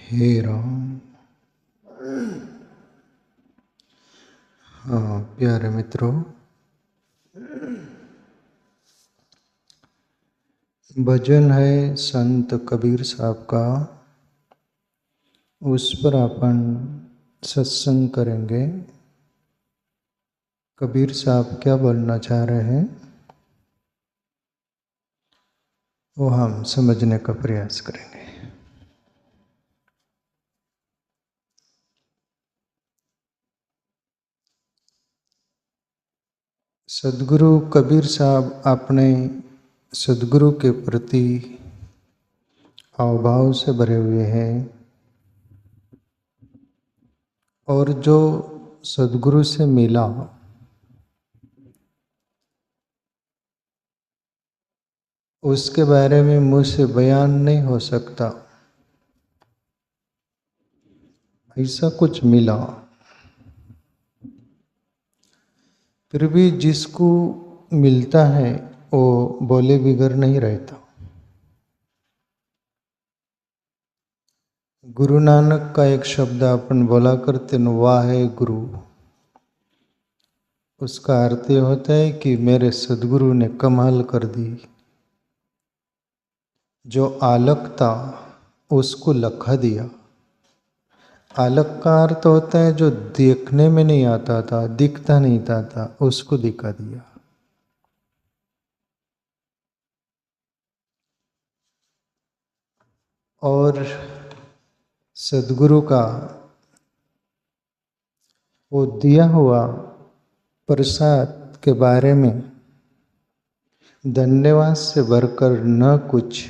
हे राम। हाँ प्यारे मित्रों, भजन है संत कबीर साहब का, उस पर अपन सत्संग करेंगे। कबीर साहब क्या बोलना चाह रहे हैं वो हम समझने का प्रयास करेंगे। सदगुरु कबीर साहब अपने सदगुरु के प्रति अवभाव से भरे हुए हैं और जो सदगुरु से मिला उसके बारे में मुझसे बयान नहीं हो सकता, ऐसा कुछ मिला। फिर भी जिसको मिलता है वो बोले बिगर नहीं रहता। गुरु नानक का एक शब्द अपन बोला करते न, वाहे गुरु। उसका अर्थ ये होता है कि मेरे सदगुरु ने कमाल कर दी। जो आलक था उसको लखा दिया। आलक का अर्थ होता है जो देखने में नहीं आता था, दिखता नहीं था, उसको दिखा दिया। और सदगुरु का वो दिया हुआ प्रसाद के बारे में धन्यवाद से भरकर न कुछ।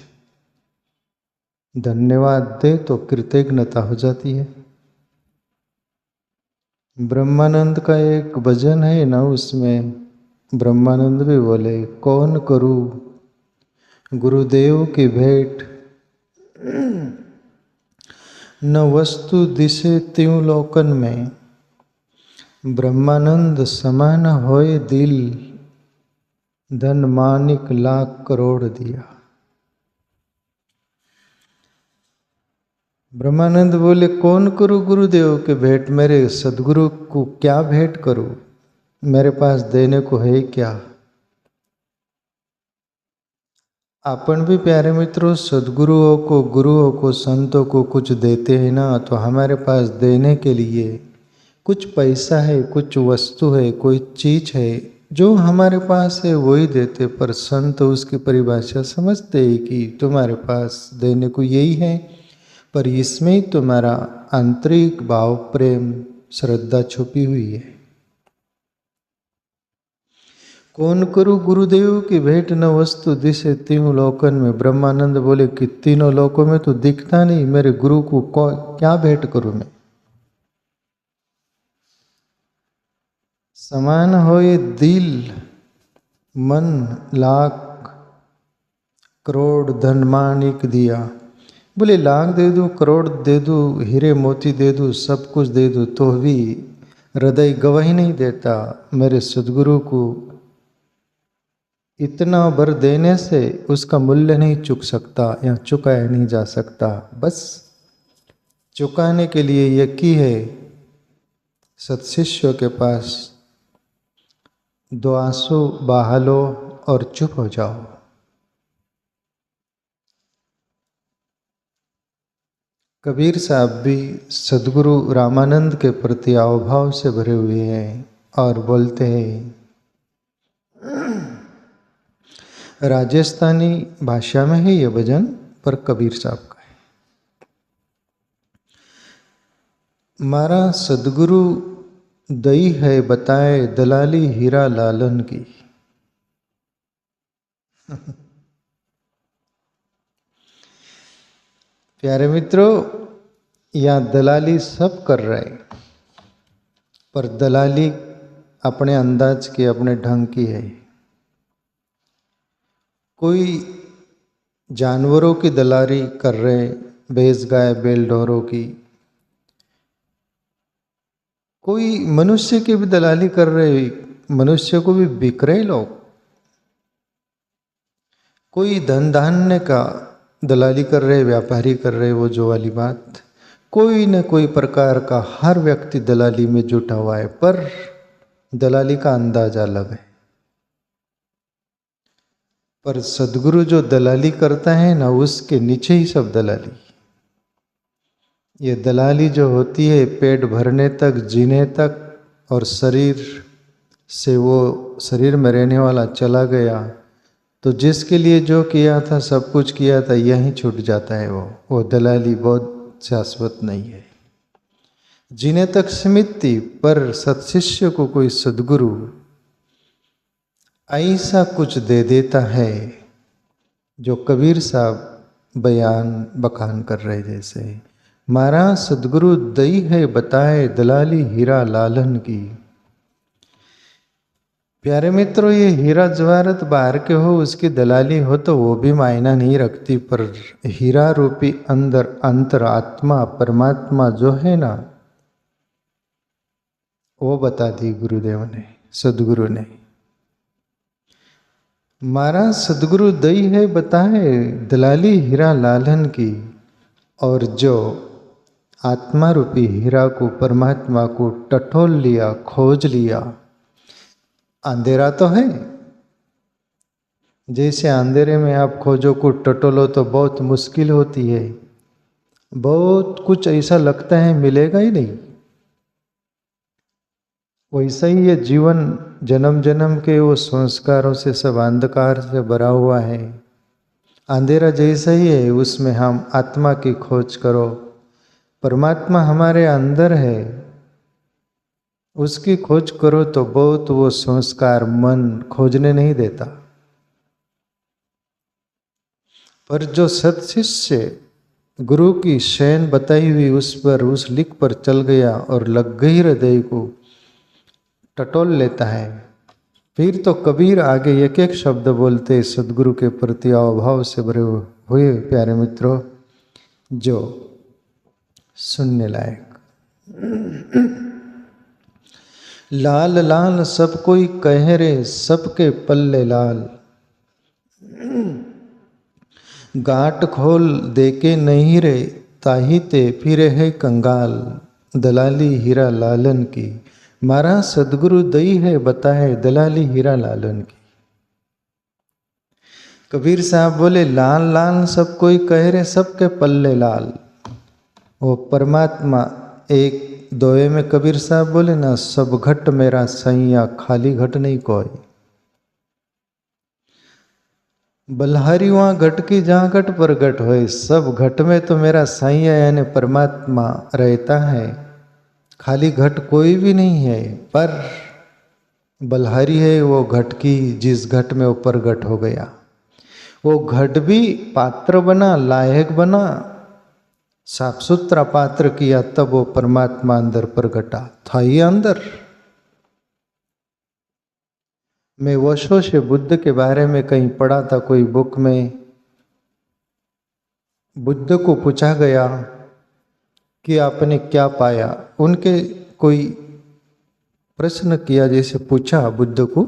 धन्यवाद दे तो कृतज्ञता हो जाती है। ब्रह्मानंद का एक भजन है ना, उसमें ब्रह्मानंद भी बोले, कौन करूं गुरुदेव की भेंट, न वस्तु दिसे त्यों लोकन में, ब्रह्मानंद समान होए दिल, धन मानिक लाख करोड़ दिया। ब्रह्मानंद बोले, कौन करूं गुरुदेव के भेंट, मेरे सदगुरु को क्या भेंट करूं, मेरे पास देने को है क्या। अपन भी प्यारे मित्रों सदगुरुओं को, गुरुओं को, संतों को कुछ देते हैं ना, तो हमारे पास देने के लिए कुछ पैसा है, कुछ वस्तु है, कोई चीज है, जो हमारे पास है वही देते। पर संत उसकी परिभाषा समझते हैं कि तुम्हारे पास देने को यही है, पर इसमें ही तुम्हारा आंतरिक भाव, प्रेम, श्रद्धा छुपी हुई है। कौन करूं गुरुदेव की भेंट, न वस्तु दिसे तीनों लोकन में। ब्रह्मानंद बोले कि तीनों लोकों में तो दिखता नहीं, मेरे गुरु को क्या भेंट करूं मैं। समान होए दिल, मन लाख करोड़, धन मानिक दिया। बोले लाख दे दूं, करोड़ दे दूं, हीरे मोती दे दूं, सब कुछ दे दूं, तो भी हृदय गवाही नहीं देता। मेरे सदगुरु को इतना बर देने से उसका मूल्य नहीं चुक सकता या चुकाया नहीं जा सकता। बस चुकाने के लिए यह की है, सत्शिष्यों के पास दो आंसू बहा लो और चुप हो जाओ। कबीर साहब भी सदगुरु रामानंद के प्रति अवभाव से भरे हुए हैं और बोलते हैं, राजस्थानी भाषा में है ये भजन, पर कबीर साहब का है। मारा सदगुरु दई है बताए, दलाली हीरा लालन की। प्यारे मित्रों, यहाँ दलाली सब कर रहे, पर दलाली अपने अंदाज की, अपने ढंग की है। कोई जानवरों की दलाली कर रहे, भैंस गाय बैल ढोरों की। कोई मनुष्य की भी दलाली कर रहे, मनुष्य को भी बिक रहे लोग। कोई धन धान्य का दलाली कर रहे, व्यापारी कर रहे, वो जो वाली बात। कोई न कोई प्रकार का हर व्यक्ति दलाली में जुटा हुआ है, पर दलाली का अंदाजा अलग है। पर सदगुरु जो दलाली करता है ना, उसके नीचे ही सब दलाली। ये दलाली जो होती है पेट भरने तक, जीने तक, और शरीर से वो शरीर में रहने वाला चला गया तो जिसके लिए जो किया था, सब कुछ किया था, यहीं छूट जाता है। वो दलाली बहुत शाश्वत नहीं है। जीने तक सीमित थी, पर सत्शिष्य को कोई सदगुरु ऐसा कुछ दे देता है जो कबीर साहब बखान कर रहे जैसे, महाराज सदगुरु दई है बताए दलाली हीरा लालन की। प्यारे मित्रों, ये हीरा जवाहरत बाहर के हो, उसकी दलाली हो तो वो भी मायना नहीं रखती, पर हीरा रूपी अंदर अंतरात्मा परमात्मा जो है ना, वो बता दी गुरुदेव ने, सदगुरु ने। महाराज सदगुरु दई है बताए दलाली हीरा लालन की, और जो आत्मा रूपी हीरा को, परमात्मा को टटोल लिया, खोज लिया। अंधेरा तो है, जैसे अंधेरे में आप खोजो को टटोलो तो बहुत मुश्किल होती है, बहुत कुछ ऐसा लगता है मिलेगा ही नहीं। वैसा ही ये जीवन जन्म जन्म के वो संस्कारों से सब अंधकार से भरा हुआ है, अंधेरा जैसा ही है। उसमें हम आत्मा की खोज करो, परमात्मा हमारे अंदर है, उसकी खोज करो तो बहुत वो संस्कार मन खोजने नहीं देता। पर जो सत्शिष्य गुरु की शैन बताई हुई उस पर, उस लिख पर चल गया और लग गई हृदय को टटोल लेता है, फिर तो कबीर आगे एक एक शब्द बोलते सदगुरु के प्रति अभाव से भरे हुए प्यारे मित्रों, जो सुनने लायक। लाल लाल सब कोई कह रे सबके पल्ले लाल, गांठ खोल देके नहीं रे ताही ते फिरे है कंगाल, दलाली हीरा लालन की। महाराज सदगुरु दई है बताए दलाली हीरा लालन की। कबीर साहब बोले लाल लाल सब कोई कह रहे सबके पल्ले लाल, वो परमात्मा एक दोए में कबीर साहब बोले ना, सब घट मेरा सैया खाली घट नहीं कोई। बल्हारी वहाँ घट की जहाँ घट पर घट होए, सब घट में तो मेरा सैया यानी परमात्मा रहता है, खाली घट कोई भी नहीं है। पर बल्हारी है वो घट की, जिस घट में वो प्रगट हो गया, वो घट भी पात्र बना, लायक बना, साफ सुथरा पात्र किया, तब वो परमात्मा अंदर प्रगटा था। ही अंदर मैं वर्षों से बुद्ध के बारे में कहीं पढ़ा था कोई बुक में, बुद्ध को पूछा गया कि आपने क्या पाया। उनके कोई प्रश्न किया, जैसे पूछा बुद्ध को,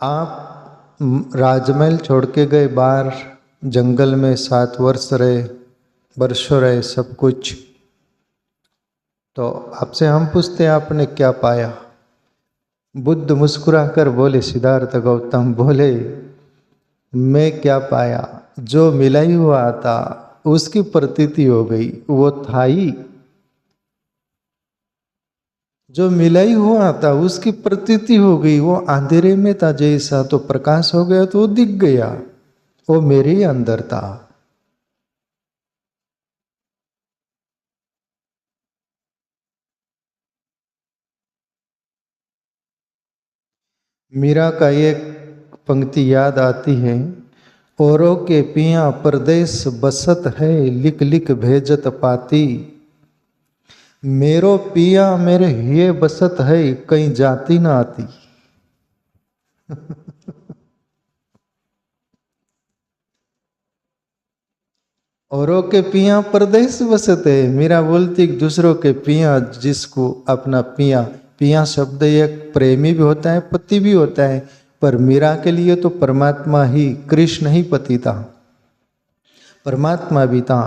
आप राजमहल छोड़ के गए बाहर जंगल में 7 वर्ष रहे, वर्षों रहे, सब कुछ, तो आपसे हम पूछते हैं आपने क्या पाया। बुद्ध मुस्कुराकर बोले, सिद्धार्थ गौतम बोले, मैं क्या पाया, जो मिला ही हुआ था उसकी प्रतीति हो गई, वो था ही, जो मिला ही हुआ था उसकी प्रतीति हो गई। वो अंधेरे में था जैसा, तो प्रकाश हो गया तो वो दिख गया, वो मेरे ही अंदर था। मीरा का एक पंक्ति याद आती है, औरों के पिया परदेश बसत है, लिख लिख भेजत पाती, मेरो पिया मेरे हिये बसत है, कहीं जाती ना आती। औरों के पिया परदेश बसत है, मीरा बोलती दूसरों के पिया, जिसको अपना पिया, पिया शब्द एक प्रेमी भी होता है, पति भी होता है, पर मीरा के लिए तो परमात्मा ही, कृष्ण ही पति था, परमात्मा भी था।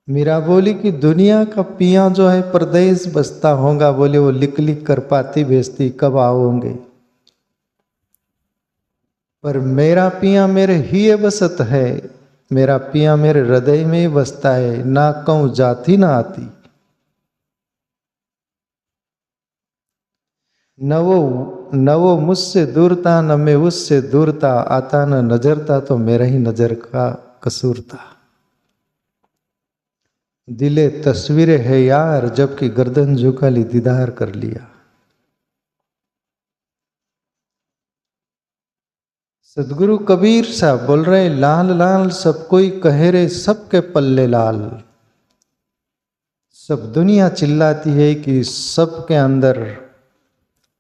मीरा बोली कि दुनिया का पिया जो है परदेश बसता होगा, बोले वो लिख लिख कर पाती भेजती कब आओगे। पर मेरा पिया मेरे ही बसत है, मेरा पिया मेरे हृदय में ही बसता है, ना कहूं जाती ना आती। न वो मुझसे दूर था न मैं उससे दूर था, आता न नजर था तो मेरा ही नजर का कसूर था। दिले तस्वीरें है यार, जबकि गर्दन झुका ली दीदार कर लिया। सदगुरु कबीर साहब बोल रहे लाल लाल सब कोई कहे रे सबके पल्ले लाल। सब दुनिया चिल्लाती है कि सबके अंदर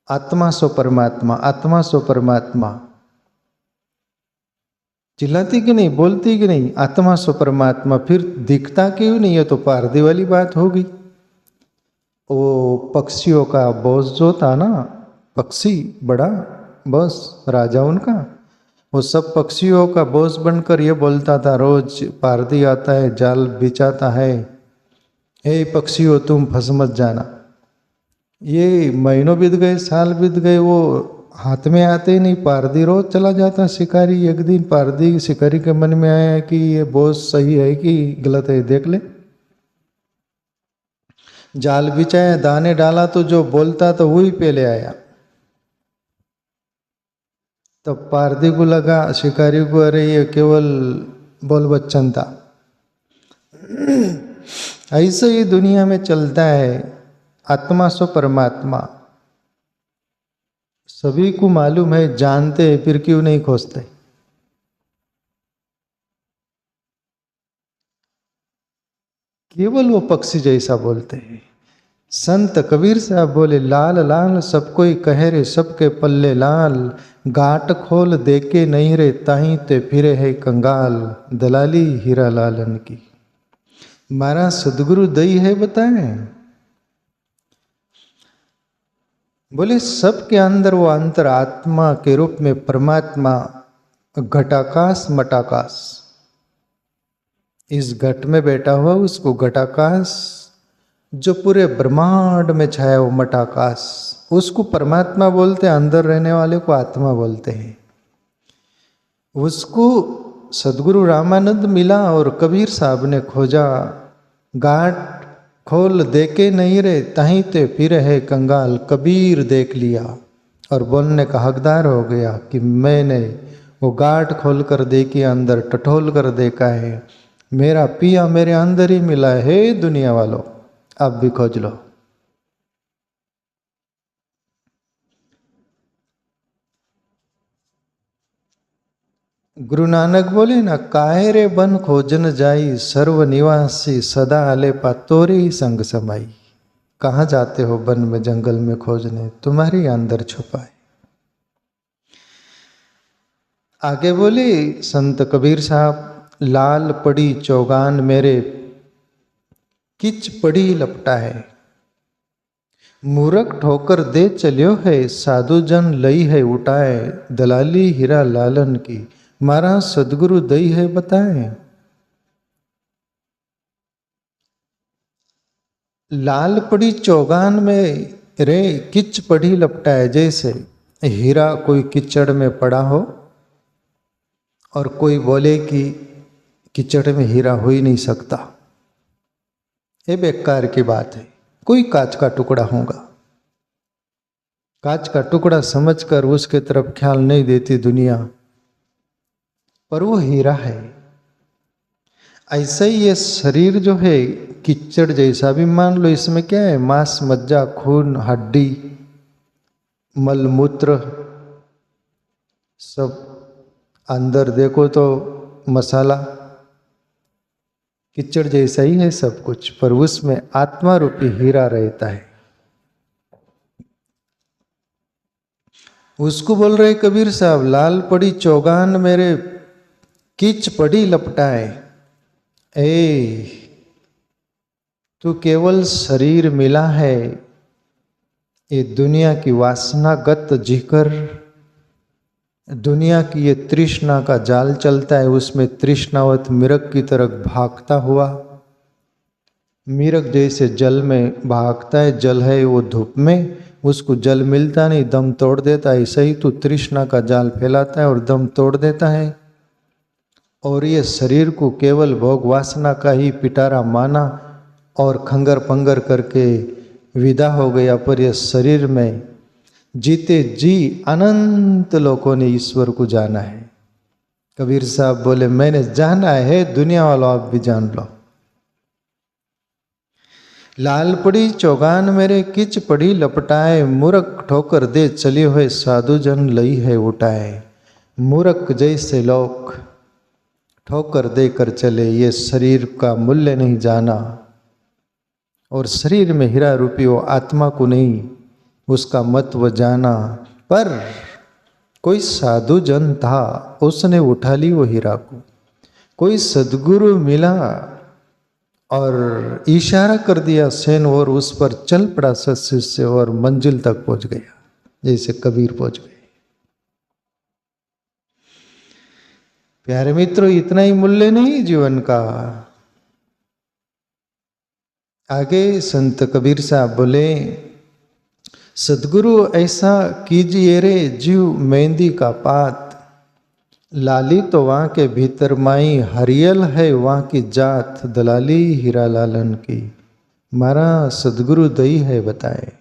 आत्मा सो परमात्मा, आत्मा सो परमात्मा। चिल्लाती कि नहीं, बोलती कि नहीं, आत्मा सो परमात्मा, फिर दिखता क्यों नहीं? है तो पारदी वाली बात होगी। वो पक्षियों का बॉस जो था ना, पक्षी बड़ा बॉस राजा उनका, वो सब पक्षियों का बॉस बनकर ये बोलता था, रोज पारदी आता है जाल बिछाता है, हे पक्षियों तुम फंस मत जाना। ये महीनों बीत गए, साल बीत गए, वो हाथ में आते ही नहीं। पारदी रोज चला जाता शिकारी। एक दिन पारदी शिकारी के मन में आया कि ये बॉस सही है कि गलत है, देख ले। जाल बिछाया, दाने डाला, तो जो बोलता तो वही पहले आया। तब पारदी को लगा, शिकारी को, अरे ये केवल बोल बच्चन था। ऐसे ही दुनिया में चलता है, आत्मा सो परमात्मा। सभी को मालूम है, जानते हैं, फिर क्यों नहीं खोजते? केवल वो पक्षी जैसा बोलते हैं। संत कबीर साहब बोले लाल लाल सब कोई कहे रे सबके पल्ले लाल, गाट खोल देके नहीं रे ताही ते फिरे है कंगाल, दलाली हीरा लालन की। मारा सदगुरु दई है बताए। बोले सबके अंदर वो अंतरात्मा के रूप में परमात्मा, घटाकाश मटाकाश, इस घट में बैठा हुआ उसको घटाकाश, जो पूरे ब्रह्मांड में छाया वो मटाकाश, उसको परमात्मा बोलते हैं। अंदर रहने वाले को आत्मा बोलते हैं। उसको सदगुरु रामानंद मिला और कबीर साहब ने खोजा। गाट खोल देके नहीं रे ताही ते फिर है कंगाल, कबीर देख लिया और बोलने का हकदार हो गया कि मैंने वो गाट खोल कर देखी, अंदर टटोल कर देखा है, मेरा पिया मेरे अंदर ही मिला है। दुनिया वालों आप भी खोज लो। गुरु नानक बोले ना, काहे रे बन खोजन जाई, सर्व निवासी सदा आले पातोरे ही संग समाई। कहाँ जाते हो वन में जंगल में खोजने, तुम्हारे अंदर छुपा है। आगे बोले संत कबीर साहब, लाल पड़ी चौगान मेरे किच पड़ी लपटा है, मूरख ठोकर दे चलियो है, साधु जन लई है उठाए, दलाली हीरा लालन की। मारा सदगुरु दई है बताए। लाल पड़ी चौगान में रे किच पड़ी लपटा है, जैसे हीरा कोई कीचड़ में पड़ा हो और कोई बोले कि कीचड़ में हीरा हो ही नहीं सकता, ये बेकार की बात है। कोई कांच का टुकड़ा होगा, कांच का टुकड़ा समझकर उसके तरफ ख्याल नहीं देती दुनिया, पर वो हीरा है। ऐसा ही ये शरीर जो है कीचड़ जैसा, भी मान लो इसमें क्या है, मांस मज्जा खून हड्डी मलमूत्र सब, अंदर देखो तो मसाला, कीचड़ जैसा ही है सब कुछ, पर उसमें आत्मा रूपी हीरा रहता है। उसको बोल रहे कबीर साहब, लाल पड़ी चौगान मेरे किच पड़ी लपटाए। ए तू केवल शरीर मिला है, ये दुनिया की वासनागत जिकर, दुनिया की ये तृष्णा का जाल चलता है, उसमें तृष्णावत मिरग की तरह भागता हुआ मीरक जैसे जल में भागता है, जल है वो धूप में, उसको जल मिलता नहीं, दम तोड़ देता है। ऐसे ही तू तृष्णा का जाल फैलाता है और दम तोड़ देता है। और ये शरीर को केवल भोग वासना का ही पिटारा माना और खंगर पंगर करके विदा हो गया। पर यह शरीर में जीते जी अनंत लोगों ने ईश्वर को जाना है। कबीर साहब बोले मैंने जाना है, दुनिया वालों आप भी जान लो। लाल पड़ी चौगान मेरे किच पड़ी लपटाए, मूर्ख ठोकर दे चले हुए साधु जन लई है उठाए। मूर्ख जैसे लोग ठोकर देकर चले, ये शरीर का मूल्य नहीं जाना और शरीर में हीरा रूपी वो आत्मा को नहीं उसका महत्व जाना। पर कोई साधु जन था, उसने उठा ली वो हीरा को। कोई सदगुरु मिला और इशारा कर दिया सेन और उस पर चल पड़ा शिष्य और मंजिल तक पहुंच गया, जैसे कबीर पहुंच गए। प्यारे मित्रों, इतना ही मूल्य नहीं जीवन का। आगे संत कबीर साहब बोले, सदगुरु ऐसा कीजिए रे जीव मेहंदी का पात, लाली तो वहाँ के भीतर माई, हरियल है वहाँ की जात, दलाली हीरा लालन की। मारा सदगुरु दई है बताए।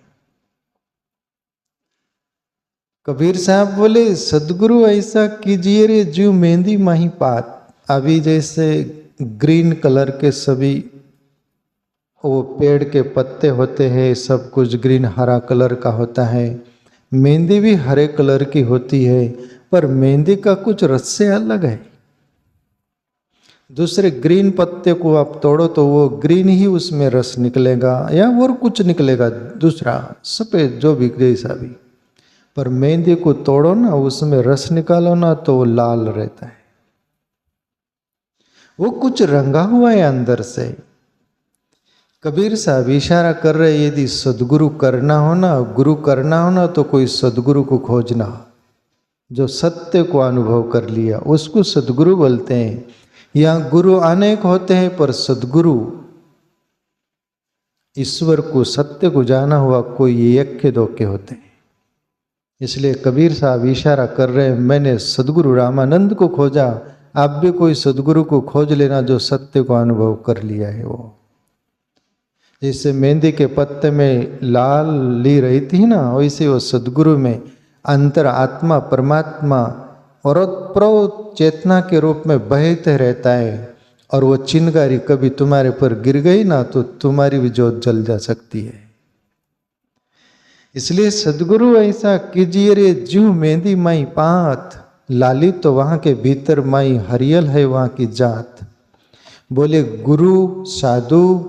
कबीर साहब बोले, सदगुरु ऐसा कीजिए रे जीव मेहंदी माही पात। अभी जैसे ग्रीन कलर के सभी वो पेड़ के पत्ते होते हैं, सब कुछ ग्रीन हरा कलर का होता है। मेहंदी भी हरे कलर की होती है, पर मेहंदी का कुछ रस से अलग है। दूसरे ग्रीन पत्ते को आप तोड़ो तो वो ग्रीन ही उसमें रस निकलेगा या और कुछ निकलेगा दूसरा सफेद जो भी जैसा भी। पर मेहंदी को तोड़ो ना, उसमें रस निकालो ना, तो वो लाल रहता है, वो कुछ रंगा हुआ है अंदर से। कबीर साहब इशारा कर रहे, यदि सदगुरु करना हो ना, गुरु करना हो ना, तो कोई सदगुरु को खोजना जो सत्य को अनुभव कर लिया, उसको सदगुरु बोलते हैं। यहाँ गुरु अनेक होते हैं, पर सदगुरु ईश्वर को सत्य को जाना हुआ कोई एक के दो के होते हैं। इसलिए कबीर साहब इशारा कर रहे हैं, मैंने सदगुरु रामानंद को खोजा, आप भी कोई सदगुरु को खोज लेना जो सत्य को अनुभव कर लिया है। वो जैसे मेहंदी के पत्ते में लाल ली रही थी ना, वैसे वो सदगुरु में अंतर आत्मा परमात्मा औरत चेतना के रूप में बहते रहता है। और वो चिंगारी कभी तुम्हारे पर गिर गई ना, तो तुम्हारी भी जोत जल जा सकती है। इसलिए सदगुरु ऐसा कीजिए रे जीव मेहंदी माई पात, लाली तो वहाँ के भीतर माई, हरियल है वहाँ की जात। बोले गुरु साधु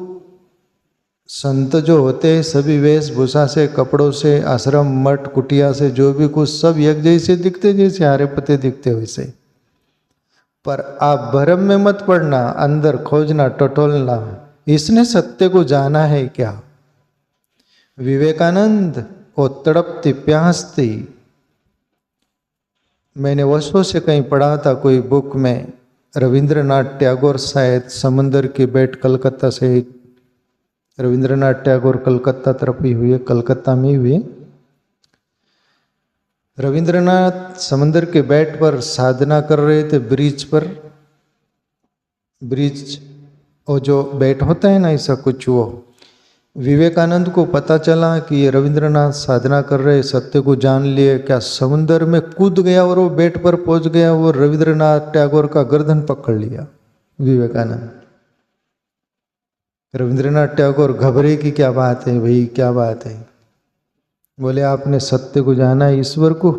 संत जो होते हैं सभी वेशभूषा से, कपड़ों से, आश्रम मठ कुटिया से, जो भी कुछ सब एक जैसे दिखते, जैसे हरे पत्ते दिखते वैसे। पर आप भ्रम में मत पड़ना, अंदर खोजना टटोलना, इसने सत्य को जाना है क्या। विवेकानंद वो तड़पती प्यास थी। मैंने वर्षों से कहीं पढ़ा था कोई बुक में, रविंद्रनाथ टैगोर शायद समंदर की बेट कलकत्ता से, रविंद्रनाथ टैगोर कलकत्ता तरफ ही हुए, कलकत्ता में ही हुए। रविंद्रनाथ समंदर के बेट पर साधना कर रहे थे, ब्रिज पर, ब्रिज और जो बेट होता है ना ऐसा कुछ, वो विवेकानंद को पता चला कि ये रविंद्रनाथ साधना कर रहे, सत्य को जान लिए, क्या समुद्र में कूद गया और वो बेट पर पहुंच गया। वो रविंद्रनाथ टैगोर का गर्दन पकड़ लिया विवेकानंद। रविंद्रनाथ टैगोर घबरे कि क्या बात है भाई, क्या बात है। बोले आपने सत्य को जाना है, ईश्वर को।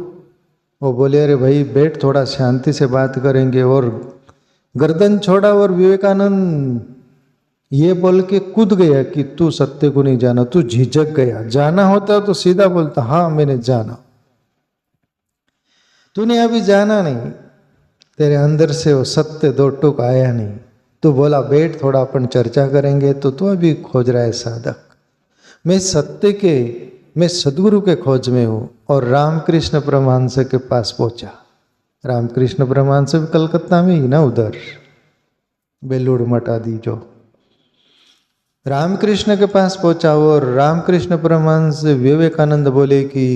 वो बोले अरे भाई बैठ, थोड़ा शांति से बात करेंगे। और गर्दन छोड़ा और विवेकानंद ये बोल के कूद गया कि तू सत्य को नहीं जाना, तू झिझक गया। जाना होता तो सीधा बोलता हाँ मैंने जाना, तूने अभी जाना नहीं, तेरे अंदर से वो सत्य दो टूक आया नहीं। तो बोला बैठ, थोड़ा अपन चर्चा करेंगे। तो अभी खोज रहा है साधक, मैं सत्य के, मैं सदगुरु के खोज में हूँ। और रामकृष्ण परमहंस के पास पहुंचा। रामकृष्ण परमहंस भी कलकत्ता में ही ना, उधर बेलूड़ मठ आदि जो। रामकृष्ण के पास पहुंचा और रामकृष्ण परमहंस विवेकानंद बोले कि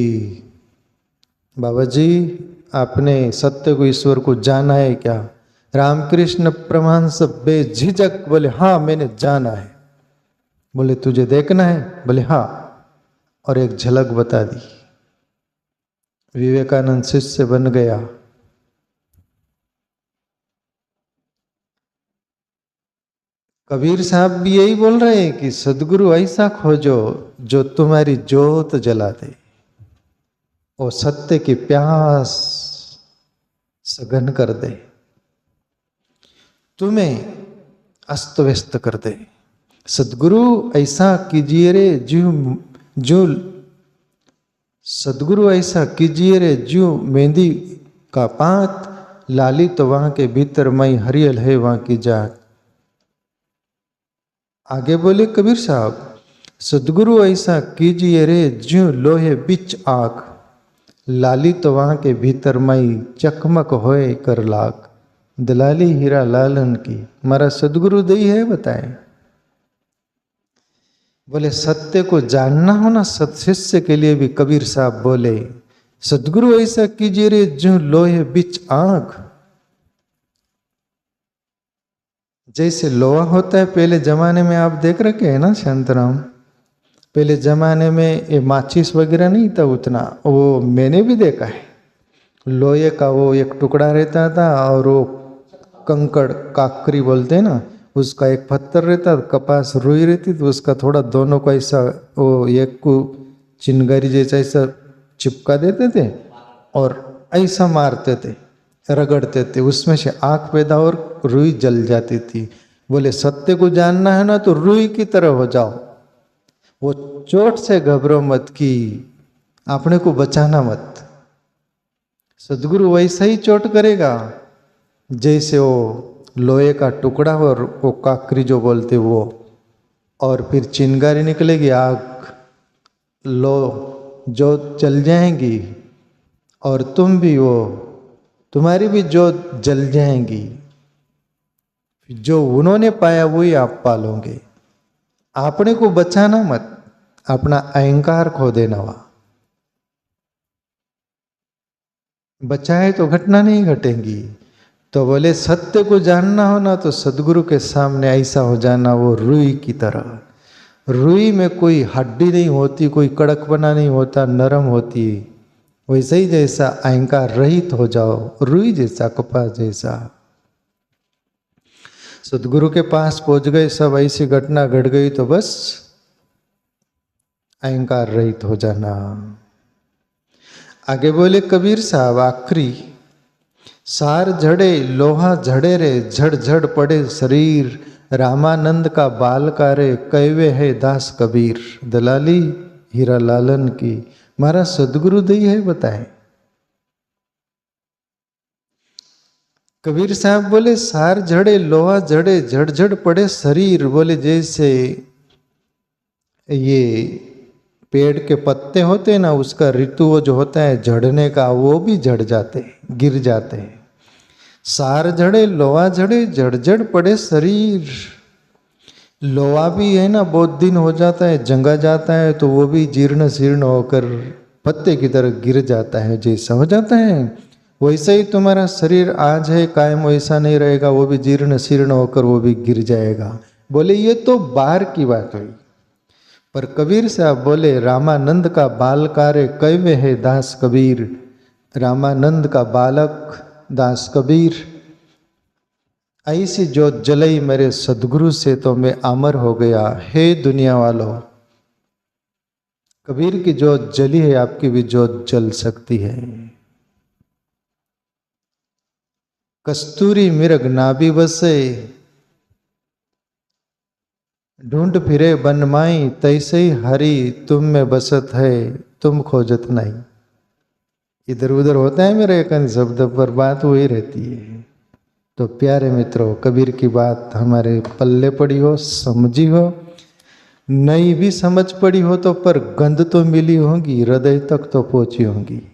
बाबा जी, आपने सत्य को, ईश्वर को जाना है क्या? रामकृष्ण परमहंस बेझिझक बोले हाँ मैंने जाना है। बोले तुझे देखना है? बोले हाँ, और एक झलक बता दी। विवेकानंद शिष्य बन गया। कबीर साहब भी यही बोल रहे हैं कि सदगुरु ऐसा खोजो जो तुम्हारी ज्योत जला दे, वो सत्य की प्यास सघन कर दे, तुम्हें अस्त व्यस्त कर दे। सदगुरु ऐसा कीजिए रे जो सदगुरु ऐसा कीजिए रे जो मेहंदी का पात, लाली तो वहां के भीतर मई हरियल है वहां की जात। आगे बोले कबीर साहब, सदगुरु ऐसा कीजिए रे जो लोहे बिच आग, लाली तो वहां के भीतर मई चकमक होए कर लाग। दलाली हीरा लालन की हमारा सदगुरु दई है बताए। बोले सत्य को जानना हो ना, सत्शिष्य के लिए भी कबीर साहब बोले सदगुरु ऐसा कीजिए रे जो लोहे बिच आग। जैसे लोहा होता है, पहले जमाने में आप देख रखे हैं ना शांतराम, पहले जमाने में ये माचिस वगैरह नहीं था उतना, वो मैंने भी देखा है। लोहे का वो एक टुकड़ा रहता था और वो कंकड़ काकरी बोलते हैं ना, उसका एक पत्थर रहता, कपास रुई रहती, तो उसका थोड़ा दोनों को ऐसा वो एक को चिनगारी जैसा ऐसा चिपका देते थे और ऐसा मारते थे, रगड़ते थे, उसमें से आग पैदा और रुई जल जाती थी। बोले सत्य को जानना है ना तो रुई की तरह हो जाओ, वो चोट से घबरो मत कि अपने को बचाना मत। सदगुरु वैसा ही चोट करेगा जैसे वो लोहे का टुकड़ा और वो काकरी जो बोलते वो, और फिर चिंगारी निकलेगी, आग लो जो जल जाएंगी और तुम भी वो, तुम्हारी भी जो जल जाएंगी। जो उन्होंने पाया वही आप पालोगे। अपने को बचाना मत, अपना अहंकार खो देना। वहां बचाए तो घटना नहीं घटेंगी। तो बोले सत्य को जानना हो ना तो सदगुरु के सामने ऐसा हो जाना, वो रुई की तरह। रुई में कोई हड्डी नहीं होती, कोई कड़कपना नहीं होता, नरम होती। वैसे ही जैसा अहंकार रहित हो जाओ, रुई जैसा, कपास जैसा। सदगुरु के पास पहुंच गए, सब ऐसी घटना घट गई तो बस अहंकार रहित हो जाना। आगे बोले कबीर साहब आखिरी, सार झड़े लोहा झड़े रे, झड़ झड़ पड़े शरीर, रामानंद का बाल का रे, कैवे है दास कबीर। दलाली हीरा लालन की हमारा सदगुरु दई है बताए। कबीर साहब बोले सार झड़े लोहा झड़े, झड़ झड़ पड़े शरीर। बोले जैसे ये पेड़ के पत्ते होते हैं ना, उसका ऋतु जो होता है झड़ने का, वो भी झड़ जाते, गिर जाते हैं। सार झड़े लोहा झड़े, झड़ झड़ पड़े शरीर। लोहा भी है ना बहुत दिन हो जाता है, जंगा जाता है तो वो भी जीर्ण शीर्ण होकर पत्ते की तरह गिर जाता है, जैसा हो जाता है वैसे ही तुम्हारा शरीर आज है कायम वैसा नहीं रहेगा, वो भी जीर्ण शीर्ण होकर वो भी गिर जाएगा। बोले ये तो बाहर की बात हुई, पर कबीर साहब बोले रामानंद का बाल कार्य कैवे है दास कबीर। रामानंद का बालक दास कबीर, ऐसी जोत जलई मेरे सदगुरु से तो मैं अमर हो गया। हे दुनिया वालों, कबीर की जोत जली है, आपकी भी जोत जल सकती है। कस्तूरी मिर्ग नाभि बसे, ढूंढ फिरे बनमाई, तैसे ही हरि तुम में बसत है, तुम खोजत नहीं। इधर उधर होता है मेरे एक शब्द पर बात वही रहती है। तो प्यारे मित्रों, कबीर की बात हमारे पल्ले पड़ी हो, समझी हो, नहीं भी समझ पड़ी हो तो पर गंध तो मिली होगी, हृदय तक तो पहुंची होगी।